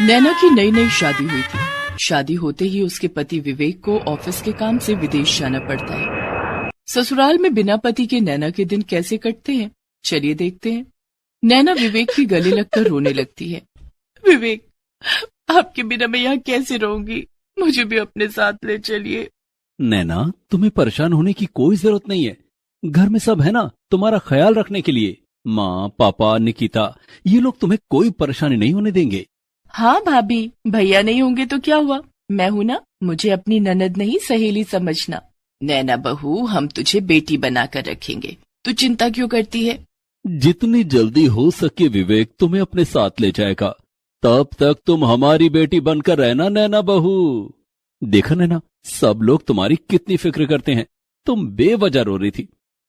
नैना की नई नई शादी हुई थी। शादी होते ही उसके पति विवेक को ऑफिस के काम से विदेश जाना पड़ता है। ससुराल में बिना पति के नैना के दिन कैसे कटते हैं, चलिए देखते हैं। नैना विवेक के गले लगकर रोने लगती है। विवेक, आपके बिना मैं यहाँ कैसे रहूंगी, मुझे भी अपने साथ ले चलिए। नैना, तुम्हें परेशान होने की कोई जरूरत नहीं है। घर में सब है ना तुम्हारा ख्याल रखने के लिए। माँ, पापा, निकिता, ये लोग तुम्हें कोई परेशानी नहीं होने देंगे। हाँ भाभी, भैया नहीं होंगे तो क्या हुआ, मैं हूं ना। मुझे अपनी ननद नहीं सहेली समझना। नैना बहू, हम तुझे बेटी बनाकर रखेंगे, तू चिंता क्यों करती है। जितनी जल्दी हो सके विवेक तुम्हें अपने साथ ले जाएगा। तब तक तुम हमारी बेटी बनकर रहना नैना बहू। देखा नैना, सब लोग तुम्हारी कितनी फिक्र करते हैं। तुम बेवजह रो रही थी।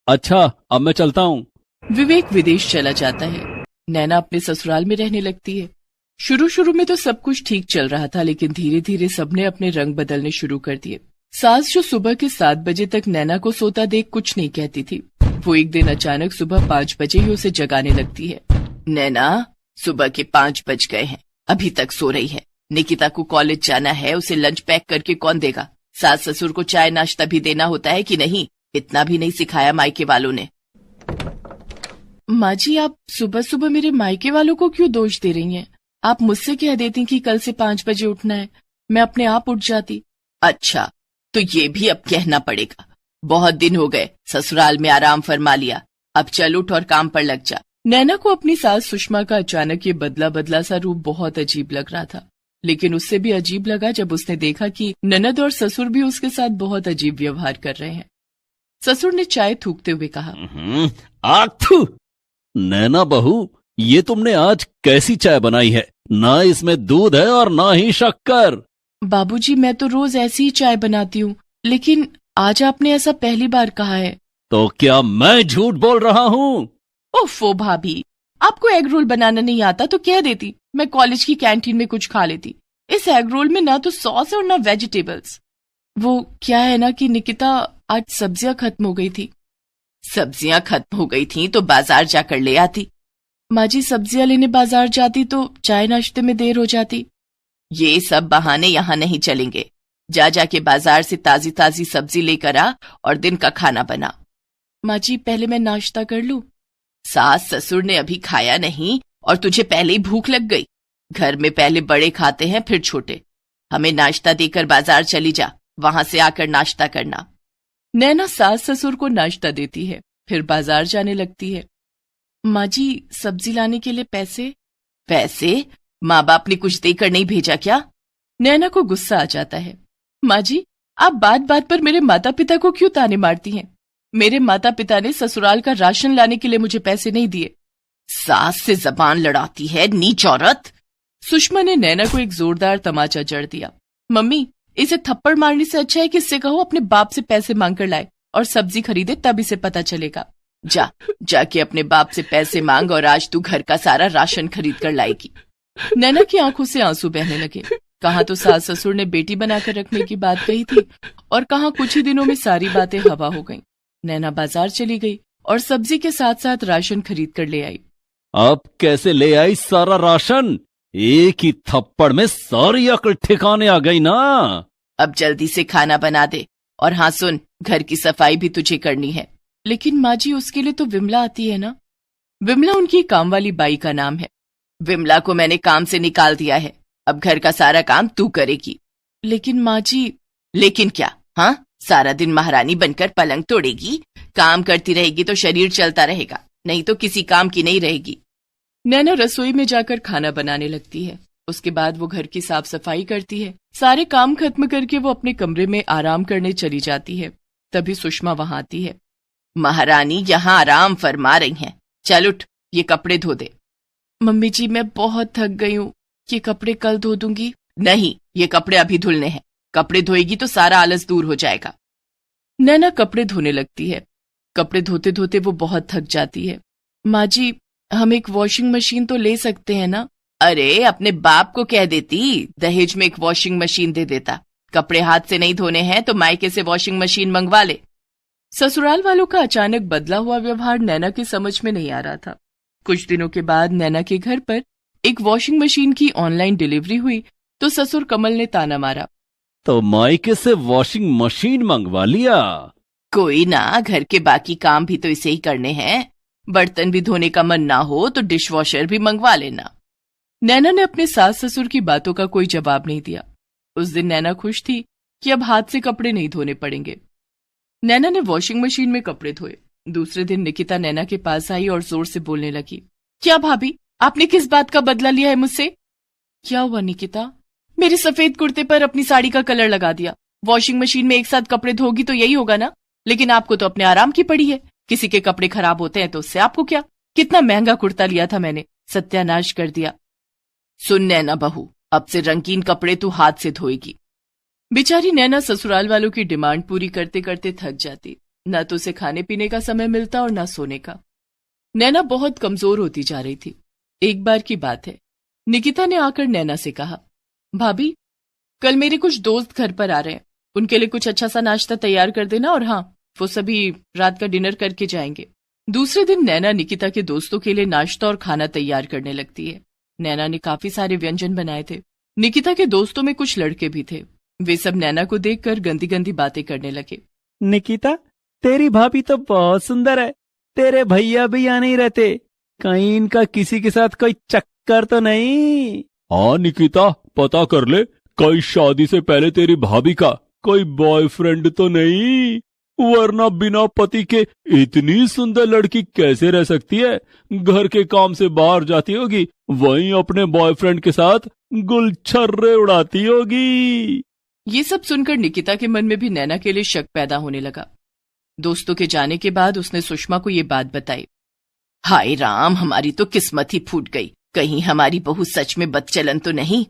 अच्छा, अब मैं चलता हूँ। विवेक विदेश चला जाता है। नैना अपने ससुराल में रहने लगती है। शुरू शुरू में तो सब कुछ ठीक चल रहा था, लेकिन धीरे धीरे सबने अपने रंग बदलने शुरू कर दिए। सास जो सुबह के 7 बजे तक नैना को सोता देख कुछ नहीं कहती थी, वो एक दिन अचानक सुबह 5 बजे ही उसे जगाने लगती है। नैना, सुबह के 5 बज गए हैं, अभी तक सो रही है। निकिता को कॉलेज जाना है, उसे लंच पैक करके कौन देगा। सास ससुर को चाय नाश्ता भी देना होता है कि नहीं, इतना भी नहीं सिखाया मायके वालों ने। माँ जी, आप सुबह सुबह मेरे मायके वालों को क्यों दोष दे रही हैं? आप मुझसे कह देती कि कल से 5 बजे उठना है, मैं अपने आप उठ जाती। अच्छा, तो ये भी अब कहना पड़ेगा। बहुत दिन हो गए, ससुराल में आराम फरमा लिया, अब चल उठ और काम पर लग जा। नैना को अपनी सास सुषमा का अचानक ये बदला बदला सा रूप बहुत अजीब लग रहा था, लेकिन उससे भी अजीब लगा जब उसने देखा कि ननद और ससुर भी उसके साथ बहुत अजीब व्यवहार कर रहे हैं। ससुर ने चाय थूकते हुए कहा, आथू, नैना बहू, ये तुमने आज कैसी चाय बनाई है? ना इसमें दूध है और ना ही शक्कर। बाबूजी, मैं तो रोज ऐसी ही चाय बनाती हूँ, लेकिन आज आपने ऐसा पहली बार कहा है। तो क्या मैं झूठ बोल रहा हूँ? ओफो भाभी, आपको एग रोल बनाना नहीं आता तो कह देती, मैं कॉलेज की कैंटीन में कुछ खा लेती। इस एग रोल में ना तो सॉस है और ना वेजिटेबल्स। वो क्या है ना कि निकिता, आज सब्जियां खत्म हो गई थी। सब्जियां खत्म हो गई थी तो बाजार जाकर ले आती। माँ जी, सब्जियां लेने बाजार जाती तो चाय नाश्ते में देर हो जाती। ये सब बहाने यहाँ नहीं चलेंगे। जा जाके बाजार से ताजी ताजी सब्जी लेकर आ और दिन का खाना बना। माँ जी, पहले मैं नाश्ता कर लूं? सास ससुर ने अभी खाया नहीं और तुझे पहले ही भूख लग गई। घर में पहले बड़े खाते हैं फिर छोटे। हमें नाश्ता देकर बाजार चली जा, वहां से आकर नाश्ता करना। नैना सास ससुर को नाश्ता देती है, फिर बाजार जाने लगती है। माँ जी, सब्जी लाने के लिए पैसे? पैसे? माँ बाप ने कुछ देकर नहीं भेजा क्या? नैना को गुस्सा आ जाता है। माँ जी, आप बात बात पर मेरे माता पिता को क्यों ताने मारती हैं? मेरे माता पिता ने ससुराल का राशन लाने के लिए मुझे पैसे नहीं दिए। सास से जबान लड़ाती है, नीच औरत। सुषमा ने नैना को एक जोरदार तमाचा जड़ दिया। मम्मी, इसे थप्पड़ मारने से अच्छा है कि इससे कहो अपने बाप से पैसे मांग कर लाए और सब्जी खरीदे, तब इसे पता चलेगा। जाके अपने बाप से पैसे मांग और आज तू घर का सारा राशन खरीद कर लाएगी। नैना की आंखों से आंसू बहने लगे। कहाँ तो सास ससुर ने बेटी बनाकर रखने की बात कही थी और कहाँ कुछ ही दिनों में सारी बातें हवा हो गईं। नैना बाजार चली गई और सब्जी के साथ साथ राशन खरीद कर ले आई। अब कैसे ले आई सारा राशन? एक ही थप्पड़ में सारी अकल ठिकाने आ गई ना। अब जल्दी से खाना बना दे, और हाँ सुन, घर की सफाई भी तुझे करनी है। लेकिन माँ जी, उसके लिए तो विमला आती है ना। विमला उनकी काम वाली बाई का नाम है। विमला को मैंने काम से निकाल दिया है, अब घर का सारा काम तू करेगी। लेकिन माँ जी। लेकिन क्या? हाँ, सारा दिन महारानी बनकर पलंग तोड़ेगी, काम करती रहेगी तो शरीर चलता रहेगा, नहीं तो किसी काम की नहीं रहेगी। नैना रसोई में जाकर खाना बनाने लगती है। उसके बाद वो घर की साफ सफाई करती है। सारे काम खत्म करके वो अपने कमरे में आराम करने चली जाती है। तभी सुषमा वहां आती है। महारानी यहाँ आराम फरमा रही हैं, चल उठ, ये कपड़े धो दे। मम्मी जी, मैं बहुत थक गई हूँ, ये कपड़े कल धो दूंगी। नहीं, ये कपड़े अभी धुलने हैं, कपड़े धोएगी तो सारा आलस दूर हो जाएगा। नैना कपड़े धोने लगती है। कपड़े धोते धोते वो बहुत थक जाती है। माँ जी, हम एक वॉशिंग मशीन तो ले सकते हैं ना? अरे, अपने बाप को कह देती, दहेज में एक वॉशिंग मशीन दे देता। कपड़े हाथ से नहीं धोने हैं तो मायके से वॉशिंग मशीन मंगवा ले। ससुराल वालों का अचानक बदला हुआ व्यवहार नैना की समझ में नहीं आ रहा था। कुछ दिनों के बाद नैना के घर पर एक वॉशिंग मशीन की ऑनलाइन डिलीवरी हुई तो ससुर कमल ने ताना मारा, तो मायके से वॉशिंग मशीन मंगवा लिया। कोई ना, घर के बाकी काम भी तो इसे ही करने हैं। बर्तन भी धोने का मन ना हो तो डिश वॉशर भी मंगवा लेना। नैना ने अपने सास ससुर की बातों का कोई जवाब नहीं दिया। उस दिन नैना खुश थी कि अब हाथ से कपड़े नहीं धोने पड़ेंगे। नैना ने वॉशिंग मशीन में कपड़े धोए। दूसरे दिन निकिता नैना के पास आई और जोर से बोलने लगी, क्या भाभी, आपने किस बात का बदला लिया है मुझसे? क्या हुआ निकिता? मेरे सफेद कुर्ते पर अपनी साड़ी का कलर लगा दिया। वॉशिंग मशीन में एक साथ कपड़े धोगी तो यही होगा ना, लेकिन आपको तो अपने आराम की पड़ी है। किसी के कपड़े खराब होते हैं तो उससे आपको क्या? कितना महंगा कुर्ता लिया था मैंने, सत्यानाश कर दिया। सुन नैना बहू, अब से रंगीन कपड़े तू हाथ से धोएगी। बेचारी नैना ससुराल वालों की डिमांड पूरी करते करते थक जाती। न तो उसे खाने पीने का समय मिलता और न सोने का। नैना बहुत कमजोर होती जा रही थी। एक बार की बात है, निकिता ने आकर नैना से कहा, भाभी, कल मेरे कुछ दोस्त घर पर आ रहे हैं, उनके लिए कुछ अच्छा सा नाश्ता तैयार कर देना, और हाँ, वो सभी रात का डिनर करके जाएंगे। दूसरे दिन नैना निकिता के दोस्तों के लिए नाश्ता और खाना तैयार करने लगती है। नैना ने काफी सारे व्यंजन बनाए थे। निकिता के दोस्तों में कुछ लड़के भी थे। वे सब नैना को देखकर गंदी गंदी बातें करने लगे। निकिता, तेरी भाभी तो बहुत सुंदर है। तेरे भैया भी यहाँ नहीं रहते, कहीं इनका किसी के साथ कोई चक्कर तो नहीं? हाँ निकिता, पता कर ले, कहीं शादी से पहले तेरी भाभी का कोई बॉयफ्रेंड तो नहीं, वरना बिना पति के इतनी सुंदर लड़की कैसे रह सकती है? घर के काम से बाहर जाती होगी, वहीं अपने बॉयफ्रेंड के साथ गुलछर्रे उड़ाती होगी। ये सब सुनकर निकिता के मन में भी नैना के लिए शक पैदा होने लगा। दोस्तों के जाने के बाद उसने सुषमा को ये बात बताई। हाय राम, हमारी तो किस्मत ही फूट गई, कहीं हमारी बहू सच में बदचलन तो नहीं।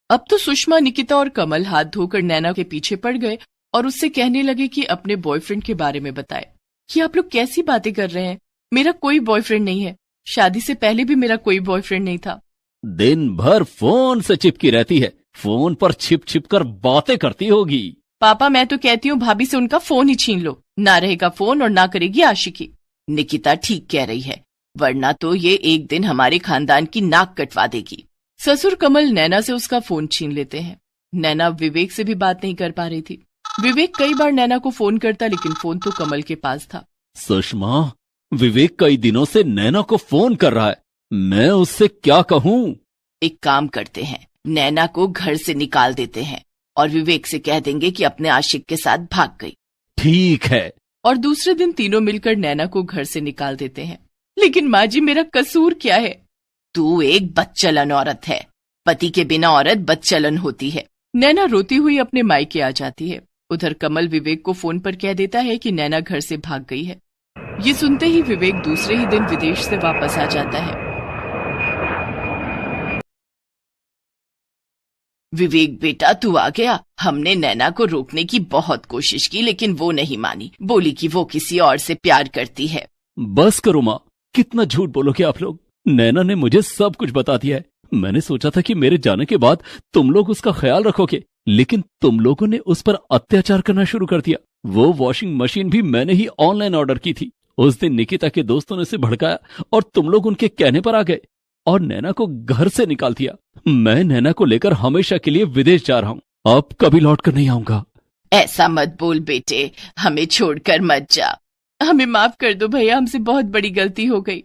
अब तो सुषमा, निकिता और कमल हाथ धोकर नैना के पीछे पड़ गए और उससे कहने लगे कि अपने बॉयफ्रेंड के बारे में बताए। कि आप लोग कैसी बातें कर रहे हैं, मेरा कोई बॉयफ्रेंड नहीं है, शादी से पहले भी मेरा कोई बॉयफ्रेंड नहीं था। दिन भर फोन से चिपकी रहती है, फोन पर छिप छिप कर बातें करती होगी। पापा, मैं तो कहती हूँ भाभी से उनका फोन ही छीन लो, ना रहेगा फोन और ना करेगी आशिकी। निकिता ठीक कह रही है, वरना तो ये एक दिन हमारे खानदान की नाक कटवा देगी। ससुर कमल नैना से उसका फोन छीन लेते हैं। नैना विवेक से भी बात नहीं कर पा रही थी। विवेक कई बार नैना को फोन करता, लेकिन फोन तो कमल के पास था। सुषमा, विवेक कई दिनों से नैना को फोन कर रहा है, मैं उससे क्या कहूँ? एक काम करते हैं, नैना को घर से निकाल देते हैं और विवेक से कह देंगे कि अपने आशिक के साथ भाग गई। ठीक है। और दूसरे दिन तीनों मिलकर नैना को घर से निकाल देते हैं। लेकिन माँ जी, मेरा कसूर क्या है? तू एक बदचलन औरत है, पति के बिना औरत बदचलन होती है। नैना रोती हुई अपने मायके आ जाती है। उधर कमल विवेक को फोन पर कह देता है कि नैना घर से भाग गई है। ये सुनते ही विवेक दूसरे ही दिन विदेश से वापस आ जाता है। विवेक बेटा, तू आ गया। हमने नैना को रोकने की बहुत कोशिश की, लेकिन वो नहीं मानी, बोली कि वो किसी और से प्यार करती है। बस करो माँ, कितना झूठ बोलोगे आप लोग। नैना ने मुझे सब कुछ बता दिया है। मैंने सोचा था कि मेरे जाने के बाद तुम लोग उसका ख्याल रखोगे, लेकिन तुम लोगों ने उस पर अत्याचार करना शुरू कर दिया। वो वॉशिंग मशीन भी मैंने ही ऑनलाइन ऑर्डर की थी। उस दिन निकिता के दोस्तों ने उसे भड़काया और तुम लोग उनके कहने पर आ गए और नैना को घर से निकाल दिया। मैं नैना को लेकर हमेशा के लिए विदेश जा रहा हूँ, अब कभी लौट कर नहीं आऊंगा। ऐसा मत बोल बेटे, हमें छोड़कर मत जा। हमें माफ कर दो भैया, हमसे बहुत बड़ी गलती हो गई।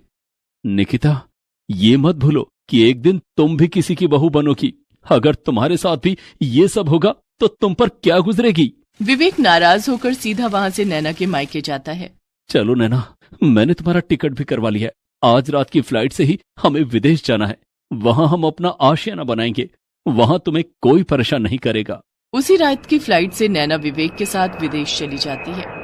निकिता, ये मत भूलो कि एक दिन तुम भी किसी की बहू बनोगी। अगर तुम्हारे साथ भी ये सब होगा तो तुम पर क्या गुजरेगी? विवेक नाराज होकर सीधा वहां से नैना के मायके जाता है। चलो नैना, मैंने तुम्हारा टिकट भी करवा लिया है। आज रात की फ्लाइट से ही हमें विदेश जाना है। वहां हम अपना आशियाना बनाएंगे, वहां तुम्हें कोई परेशान नहीं करेगा। उसी रात की फ्लाइट से नैना विवेक के साथ विदेश चली जाती है।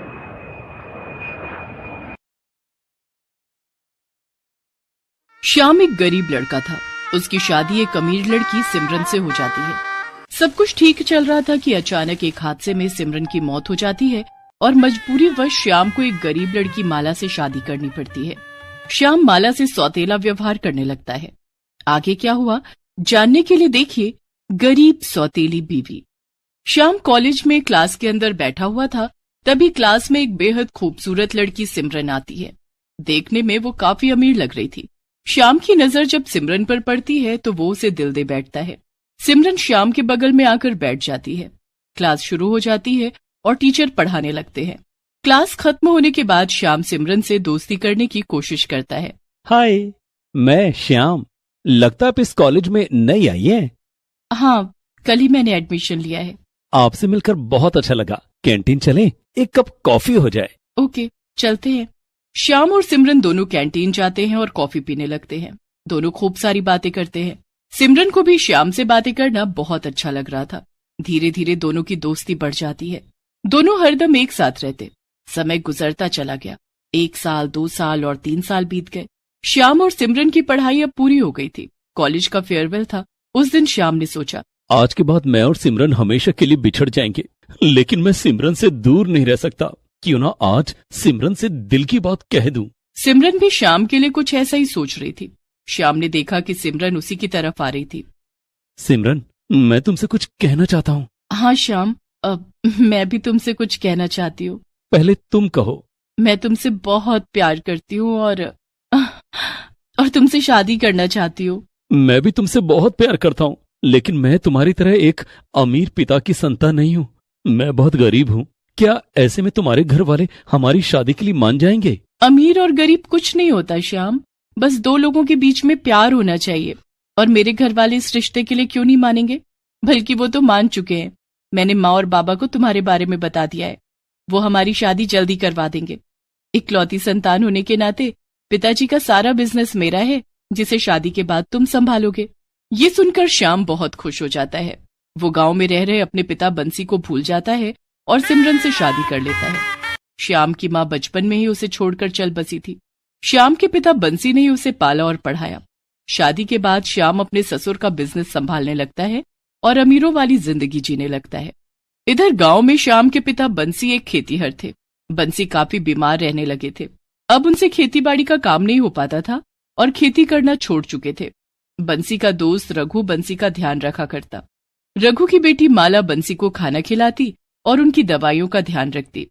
श्याम एक गरीब लड़का था। उसकी शादी एक अमीर लड़की सिमरन से हो जाती है। सब कुछ ठीक चल रहा था कि अचानक एक हादसे में सिमरन की मौत हो जाती है और मजबूरीवश श्याम को एक गरीब लड़की माला से शादी करनी पड़ती है। श्याम माला से सौतेला व्यवहार करने लगता है। आगे क्या हुआ जानने के लिए देखिए गरीब सौतेली बीवी। श्याम कॉलेज में क्लास के अंदर बैठा हुआ था, तभी क्लास में एक बेहद खूबसूरत लड़की सिमरन आती है। देखने में वो काफी अमीर लग रही थी। श्याम की नजर जब सिमरन पर पड़ती है तो वो उसे दिल दे बैठता है। सिमरन श्याम के बगल में आकर बैठ जाती है। क्लास शुरू हो जाती है और टीचर पढ़ाने लगते हैं। क्लास खत्म होने के बाद श्याम सिमरन से दोस्ती करने की कोशिश करता है। हाय, मैं श्याम। लगता आप इस कॉलेज में नई आई हैं। हाँ, कल ही मैंने एडमिशन लिया है। आपसे मिलकर बहुत अच्छा लगा। कैंटीन चलें, एक कप कॉफी हो जाए। ओके, चलते हैं। श्याम और सिमरन दोनों कैंटीन जाते हैं और कॉफी पीने लगते हैं। दोनों खूब सारी बातें करते हैं। सिमरन को भी श्याम से बातें करना बहुत अच्छा लग रहा था। धीरे धीरे दोनों की दोस्ती बढ़ जाती है। दोनों हरदम एक साथ रहते। समय गुजरता चला गया। 1 साल, 2 साल और 3 साल बीत गए। श्याम और सिमरन की पढ़ाई अब पूरी हो गई थी। कॉलेज का फेयरवेल था। उस दिन श्याम ने सोचा, आज के बाद मैं और सिमरन हमेशा के लिए बिछड़ जाएंगे, लेकिन मैं सिमरन से दूर नहीं रह सकता। क्यों ना आज सिमरन से दिल की बात कह दूं। सिमरन भी श्याम के लिए कुछ ऐसा ही सोच रही थी। श्याम ने देखा कि सिमरन उसी की तरफ आ रही थी। सिमरन, मैं तुमसे कुछ कहना चाहता हूँ। हाँ श्याम, मैं भी तुमसे कुछ कहना चाहती हूँ। पहले तुम कहो। मैं तुमसे बहुत प्यार करती हूँ और तुमसे शादी करना चाहती हूँ। मैं भी तुमसे बहुत प्यार करता हूँ, लेकिन मैं तुम्हारी तरह एक अमीर पिता की संतान नहीं हूँ। मैं बहुत गरीब हूँ। क्या ऐसे में तुम्हारे घर वाले हमारी शादी के लिए मान जाएंगे? अमीर और गरीब कुछ नहीं होता श्याम, बस 2 लोगों के बीच में प्यार होना चाहिए। और मेरे घर वाले इस रिश्ते के लिए क्यों नहीं मानेंगे? बल्कि वो तो मान चुके हैं। मैंने माँ और बाबा को तुम्हारे बारे में बता दिया है। वो हमारी शादी जल्दी करवा देंगे। इकलौती संतान होने के नाते पिताजी का सारा बिजनेस मेरा है, जिसे शादी के बाद तुम संभालोगे। ये सुनकर श्याम बहुत खुश हो जाता है। वो गांव में रह रहे अपने पिता बंसी को भूल जाता है और सिमरन से शादी कर लेता है। श्याम की माँ बचपन में ही उसे छोड़कर चल बसी थी। श्याम के पिता बंसी ने ही उसे पाला और पढ़ाया। शादी के बाद श्याम अपने ससुर का बिजनेस संभालने लगता है और अमीरों वाली जिंदगी जीने लगता है। इधर गांव में श्याम के पिता बंसी एक खेतीहर थे। बंसी काफी बीमार रहने लगे थे। अब उनसे खेतीबाड़ी का काम नहीं हो पाता था और खेती करना छोड़ चुके थे। बंसी का दोस्त रघु बंसी का ध्यान रखा करता। रघु की बेटी माला बंसी को खाना खिलाती और उनकी दवाइयों का ध्यान रखती।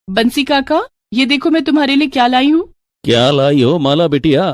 बंसी काका, ये देखो मैं तुम्हारे लिए क्या लाई हूँ। क्या लाई हो माला बेटिया?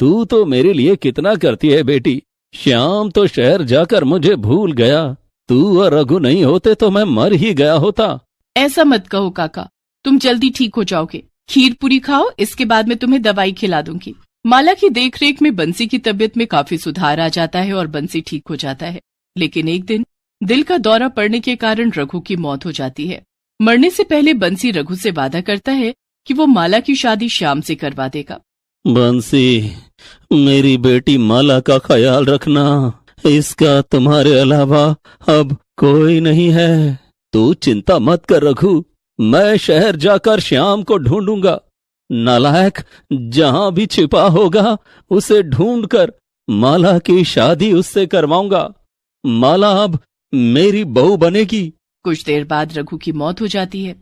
तू तो मेरे लिए कितना करती है बेटी। श्याम तो शहर जाकर मुझे भूल गया। तू और रघु नहीं होते तो मैं मर ही गया होता। ऐसा मत कहो काका, तुम जल्दी ठीक हो जाओगे। खीर पूरी खाओ, इसके बाद मैं तुम्हें दवाई खिला दूंगी। माला की देखरेख में बंसी की तबीयत में काफी सुधार आ जाता है और बंसी ठीक हो जाता है। लेकिन एक दिन दिल का दौरा पड़ने के कारण रघु की मौत हो जाती है। मरने से पहले बंसी रघु से वादा करता है कि वो माला की शादी श्याम से करवा देगा। बंसी, मेरी बेटी माला का ख्याल रखना। इसका तुम्हारे अलावा अब कोई नहीं है। तू चिंता मत कर रघु, मैं शहर जाकर श्याम को ढूंढूंगा। नालायक, जहां भी छिपा होगा उसे ढूंढकर माला की शादी उससे करवाऊंगा। माला अब मेरी बहू बनेगी। कुछ देर बाद रघु की मौत हो जाती है।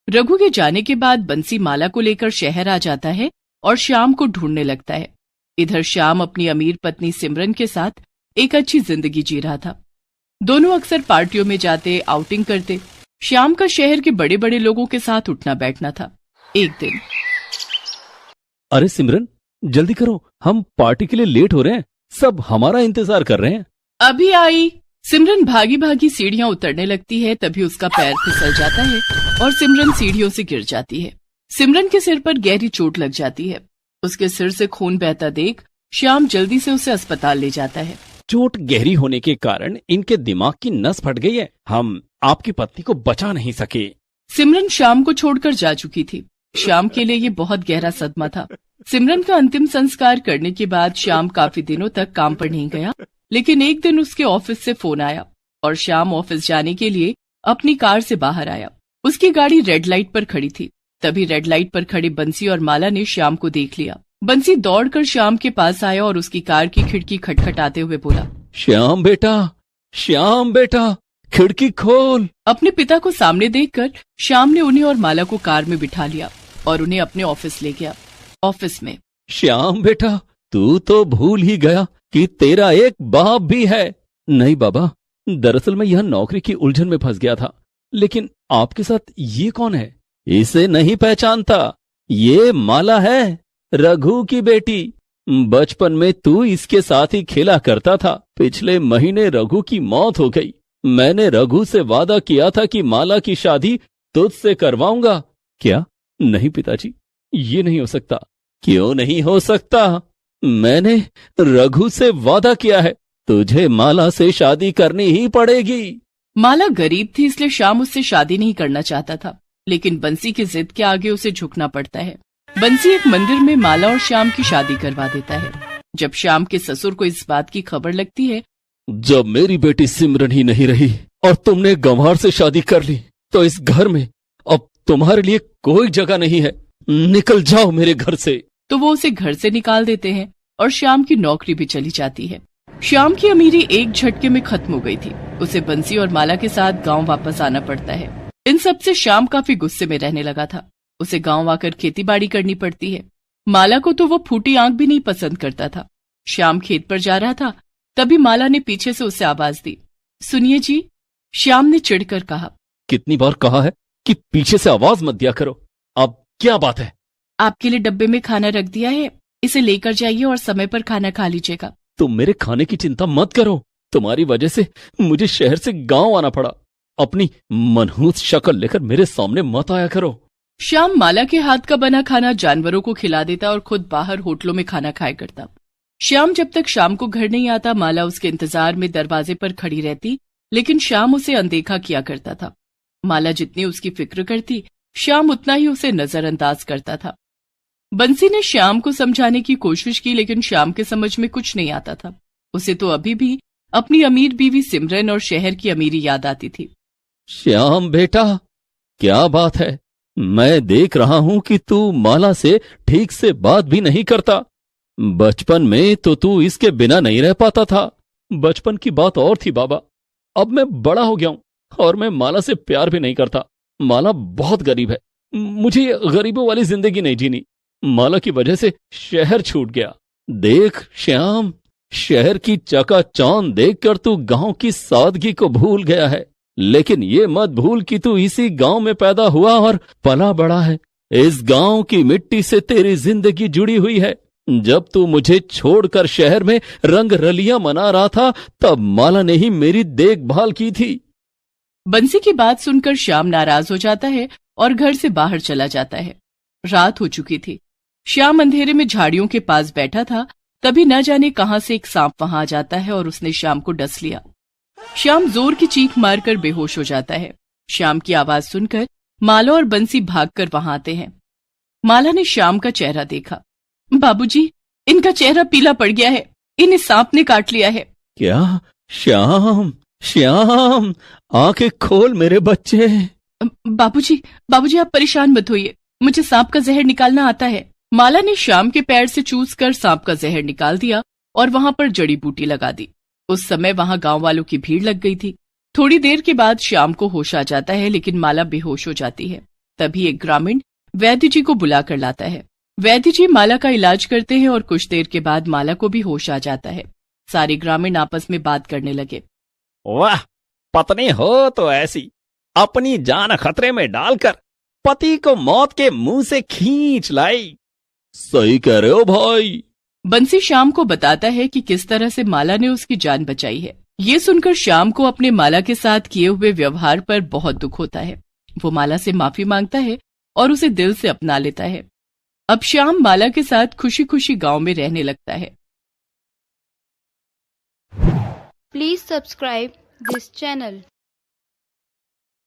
रघु के जाने के बाद बंसी माला को लेकर शहर आ जाता है और श्याम को ढूंढने लगता है। इधर श्याम अपनी अमीर पत्नी सिमरन के साथ एक अच्छी जिंदगी जी रहा था। दोनों अक्सर पार्टियों में जाते, आउटिंग करते। श्याम का शहर के बड़े बड़े लोगों के साथ उठना बैठना था। एक दिन, अरे सिमरन, जल्दी करो, हम पार्टी के लिए लेट हो रहे हैं। सब हमारा इंतजार कर रहे हैं। अभी आई। सिमरन भागी भागी सीढ़ियां उतरने लगती है। तभी उसका पैर फिसल जाता है और सिमरन सीढ़ियों से गिर जाती है। सिमरन के सिर पर गहरी चोट लग जाती है। उसके सिर से खून बहता देख श्याम जल्दी से उसे अस्पताल ले जाता है। चोट गहरी होने के कारण इनके दिमाग की नस फट गई है। हम आपकी पत्नी को बचा नहीं सके। सिमरन श्याम को छोड़कर जा चुकी थी। श्याम के लिए ये बहुत गहरा सदमा था। सिमरन का अंतिम संस्कार करने के बाद श्याम काफी दिनों तक काम पर नहीं गया। लेकिन एक दिन उसके ऑफिस से फोन आया और श्याम ऑफिस जाने के लिए अपनी कार से बाहर आया। उसकी गाड़ी रेड लाइट पर खड़ी थी। तभी रेड लाइट पर खड़े बंसी और माला ने श्याम को देख लिया। बंसी दौड़कर श्याम के पास आया और उसकी कार की खिड़की खटखटाते हुए बोला, श्याम बेटा, श्याम बेटा, खिड़की खोल। अपने पिता को सामने देखकर श्याम ने उन्हें और माला को कार में बिठा लिया और उन्हें अपने ऑफिस ले गया। ऑफिस में, श्याम बेटा, तू तो भूल ही गया कि तेरा एक बाप भी है। नहीं बाबा, दरअसल मैं यह नौकरी की उलझन में फंस गया था। लेकिन आपके साथ ये कौन है? इसे नहीं पहचानता? ये माला है, रघु की बेटी। बचपन में तू इसके साथ ही खेला करता था। पिछले महीने रघु की मौत हो गई। मैंने रघु से वादा किया था कि माला की शादी तुझसे करवाऊंगा। क्या? नहीं पिताजी, ये नहीं हो सकता। क्यों नहीं हो सकता? मैंने रघु से वादा किया है, तुझे माला से शादी करनी ही पड़ेगी। माला गरीब थी, इसलिए श्याम उससे शादी नहीं करना चाहता था, लेकिन बंसी की जिद के आगे उसे झुकना पड़ता है। बंसी एक मंदिर में माला और श्याम की शादी करवा देता है। जब श्याम के ससुर को इस बात की खबर लगती है, जब मेरी बेटी सिमरन ही नहीं रही और तुमने गंवार से शादी कर ली, तो इस घर में अब तुम्हारे लिए कोई जगह नहीं है। निकल जाओ मेरे घर से। तो वो उसे घर से निकाल देते हैं और श्याम की नौकरी भी चली जाती है। श्याम की अमीरी एक झटके में खत्म हो गई थी। उसे बंसी और माला के साथ गांव वापस आना पड़ता है। इन सब से श्याम काफी गुस्से में रहने लगा था। उसे गांव आकर खेती बाड़ी करनी पड़ती है। माला को तो वो फूटी आंख भी नहीं पसंद करता था। श्याम खेत पर जा रहा था, तभी माला ने पीछे से उसे आवाज दी। सुनिए जी, श्याम ने चिढ़कर कहा। कितनी बार कहा है कि पीछे से आवाज मत दिया करो। अब क्या बात है? आपके लिए डब्बे में खाना रख दिया है, इसे लेकर जाइए और समय पर खाना खा लीजिएगा। तुम मेरे खाने की चिंता मत करो। तुम्हारी वजह से मुझे शहर से गांव आना पड़ा। अपनी मनहूस शक्ल लेकर मेरे सामने मत आया करो। श्याम माला के हाथ का बना खाना जानवरों को खिला देता और खुद बाहर होटलों में खाना खाया करता। श्याम जब तक शाम को घर नहीं आता, माला उसके इंतजार में दरवाजे पर खड़ी रहती, लेकिन श्याम उसे अनदेखा किया करता था। माला जितनी उसकी फिक्र करती, श्याम उतना ही उसे नजरअंदाज करता था। बंसी ने श्याम को समझाने की कोशिश की, लेकिन श्याम के समझ में कुछ नहीं आता था। उसे तो अभी भी अपनी अमीर बीवी सिमरन और शहर की अमीरी याद आती थी। श्याम बेटा, क्या बात है? मैं देख रहा हूं कि तू माला से ठीक से बात भी नहीं करता। बचपन में तो तू इसके बिना नहीं रह पाता था। बचपन की बात और थी बाबा। अब मैं बड़ा हो गया हूं और मैं माला से प्यार भी नहीं करता। माला बहुत गरीब है। मुझे ये गरीबों वाली जिंदगी नहीं जीनी। माला की वजह से शहर छूट गया। देख श्याम, शहर की चकाचौंध देखकर तू गांव की सादगी को भूल गया है, लेकिन ये मत भूल कि तू इसी गांव में पैदा हुआ और पला बड़ा है। इस गांव की मिट्टी से तेरी जिंदगी जुड़ी हुई है। जब तू मुझे छोड़कर शहर में रंग रलियां मना रहा था, तब माला ने ही मेरी देखभाल की थी। बंसी की बात सुनकर श्याम नाराज हो जाता है और घर से बाहर चला जाता है। रात हो चुकी थी। श्याम अंधेरे में झाड़ियों के पास बैठा था, तभी न जाने कहां से एक सांप वहां आ जाता है और उसने श्याम को डस लिया। श्याम जोर की चीख मारकर बेहोश हो जाता है। श्याम की आवाज सुनकर माला और बंसी भागकर वहां आते हैं। माला ने श्याम का चेहरा देखा। बाबूजी, इनका चेहरा पीला पड़ गया है, इन्हें सांप ने काट लिया है। क्या? श्याम, श्याम, आंखें खोल मेरे बच्चे। बाबूजी, बाबूजी आप परेशान मत होइए, मुझे सांप का जहर निकालना आता है। माला ने श्याम के पैर से चूसकर सांप का जहर निकाल दिया और वहां पर जड़ी बूटी लगा दी। उस समय वहां गांव वालों की भीड़ लग गई थी। थोड़ी देर के बाद श्याम को होश आ जाता है, लेकिन माला बेहोश हो जाती है। तभी एक ग्रामीण वैद्य जी को बुलाकर लाता है। वैद्य जी माला का इलाज करते हैं और कुछ देर के बाद माला को भी होश आ जाता है। सारे ग्रामीण आपस में बात करने लगे। वाह, पत्नी हो तो ऐसी, अपनी जान खतरे में डालकर पति को मौत के मुंह से खींच लाई। सही कह रहे हो भाई। बंसी श्याम को बताता है कि किस तरह से माला ने उसकी जान बचाई है। ये सुनकर श्याम को अपने माला के साथ किए हुए व्यवहार पर बहुत दुख होता है। वो माला से माफी मांगता है और उसे दिल से अपना लेता है। अब श्याम माला के साथ खुशी खुशी गांव में रहने लगता है। Please subscribe this channel.